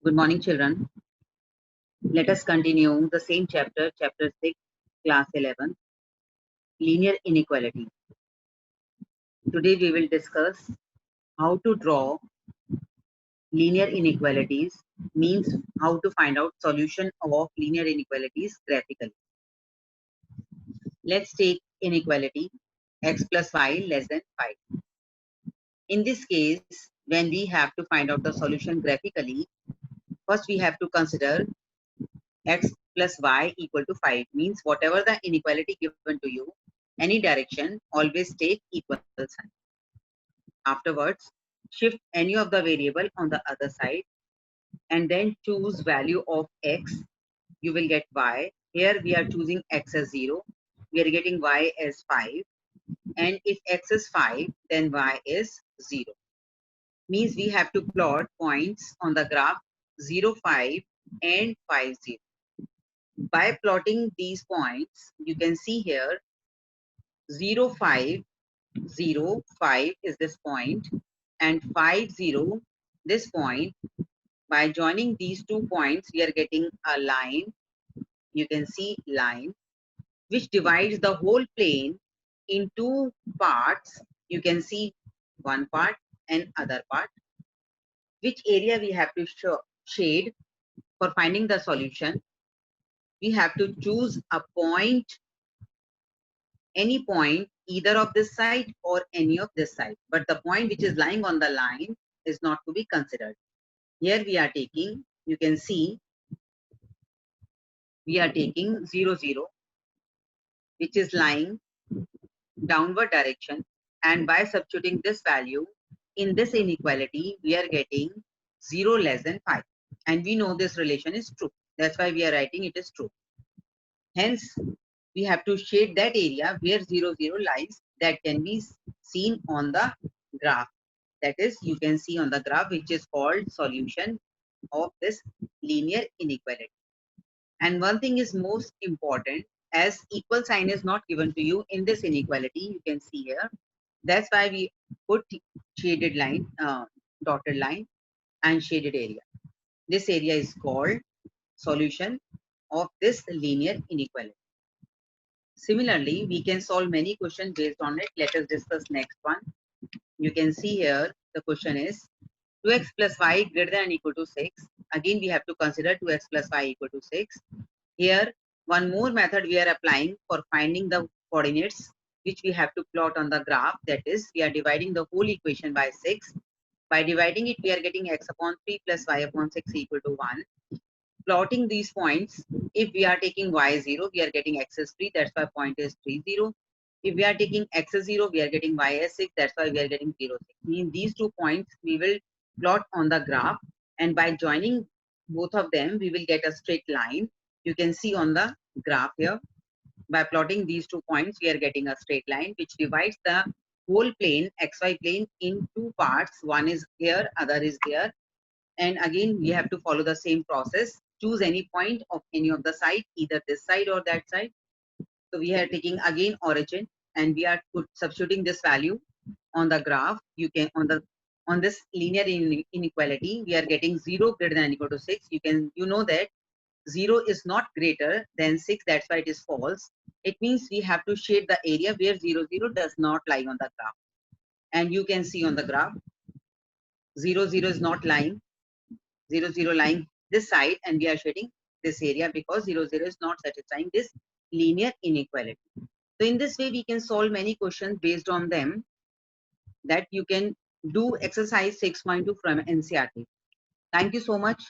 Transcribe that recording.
Good morning, children. Let us continue the same chapter, chapter 6, class 11, linear inequality. Today we will discuss how to draw linear inequalities, means how to find out solution of linear inequalities graphically. Let's take inequality x plus y less than 5. In this case, when we have to find out the solution graphically, first we have to consider x plus y equal to 5, means whatever the inequality given to you, any direction, always take equal sign. Afterwards, shift any of the variable on the other side and then choose value of x. You will get y. Here we are choosing x as 0. We are getting y as 5. And if x is 5, then y is 0. Means we have to plot points on the graph 0, 5 and 5, 0. By plotting these points, you can see here 0, 5, 0, 5 is this point and 5, 0 this point. By joining these 2 points, we are getting a line. You can see line which divides the whole plane in 2 parts. You can see one part and other part. Which area we have to shade for finding the solution? We have to choose a point, any point, either of this side or any of this side. But the point which is lying on the line is not to be considered. Here we are taking, you can see, we are taking 0, 0, which is lying downward direction. And by substituting this value in this inequality, we are getting 0 less than 5. And we know this relation is true. That's why we are writing it is true. Hence, we have to shade that area where 0, 0 lies. That can be seen on the graph. That is, you can see on the graph, which is called solution of this linear inequality. And one thing is most important, as equal sign is not given to you in this inequality, you can see here. That's why we put shaded line, dotted line and shaded area. This area is called solution of this linear inequality. Similarly, we can solve many questions based on it. Let us discuss next one. You can see here the question is 2x plus y greater than or equal to 6. Again, we have to consider 2x plus y equal to 6. Here, one more method we are applying for finding the coordinates, which we have to plot on the graph. That is, we are dividing the whole equation by 6. By dividing it, we are getting x upon 3 plus y upon 6 equal to 1. Plotting these points, if we are taking y 0, we are getting x as 3. That's why point is 3, 0. If we are taking x as 0, we are getting y as 6. That's why we are getting 0, 6. In these 2 points, we will plot on the graph. And by joining both of them, we will get a straight line. You can see on the graph here, by plotting these 2 points, we are getting a straight line which divides the whole plane, xy plane, in 2 parts. One is here, other is here. And again, we have to follow the same process. Choose any point of any of the side, either this side or that side. So we are taking again origin and we are substituting this value on the graph. You can on this linear inequality, we are getting 0 greater than or equal to 6. You know that 0 is not greater than 6. That's why it is false. It means we have to shade the area where 0, 0 does not lie on the graph. And you can see on the graph 0, 0 is not lying. 0, 0 lying this side, and we are shading this area because 0, 0 is not satisfying this linear inequality. So in this way, we can solve many questions based on them. That you can do exercise 6.2 from NCERT. Thank you so much.